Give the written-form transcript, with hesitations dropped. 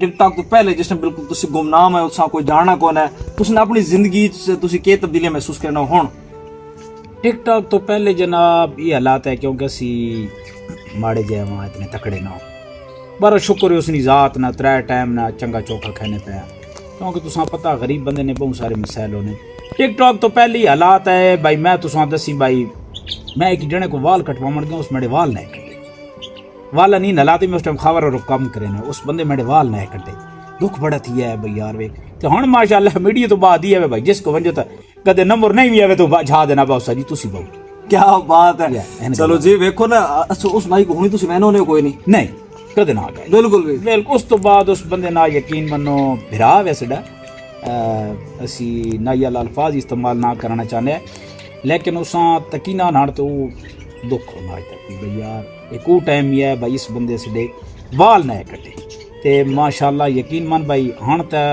TikTok तो पहले जिसने बिल्कुल तुसी गुमनाम है उसका कोई जानना कौन है तुसने अपनी जिंदगी से तुसी के तब्दीलियां महसूस करना हुन टिकटॉक तो पहले जनाब ये हालात है क्योंकि असी माड़े जे वहाँ इतने तकड़े ना हो पर शुक्र है उसनी जात ना त्रै टाइम ना चंगा चौखा खाने पे क्योंकि तुसा पता गरीब बंदे ने बहुत सारे मसैल होने। टिकटॉक तो पहले ही हालात है भाई मैं तुसा दसी भाई मैं एक जने को वाल कटवावन गया उस मेरे वाल नहीं कटे वाल नहीं नलाते मैं उस टाइम खबर और कम करे ना उस बंदे मेरे वाल नहीं कटे दुख बड़ा थी है भाई यार वे तो हुण माशाअल्लाह मीडिया तो बाद ही है भाई जिसको वंजो तो कदे नंबर नहीं भी आवे तो झा देना बाउसा जी तुसी बहु क्या बात है। चलो जी वेखो ना अच्छा उस भाई को हुणी तुसी मैनो ने कोई नहीं कदे ना आ गए बिल्कुल भी बिल्कुल उस तो बाद उस बंदे ना यकीन मनो भिरा वैसड़ा असी नाई वाला अल्फाज इस्तेमाल ना करना चाहते लेकिन उसा तकीना नाड़ तो दुख होना अज तक भाई यार एक वो टाइम ही है भाई इस बंदे से वाल ना कटे ते माशाअल्लाह यकीन मन भाई हण त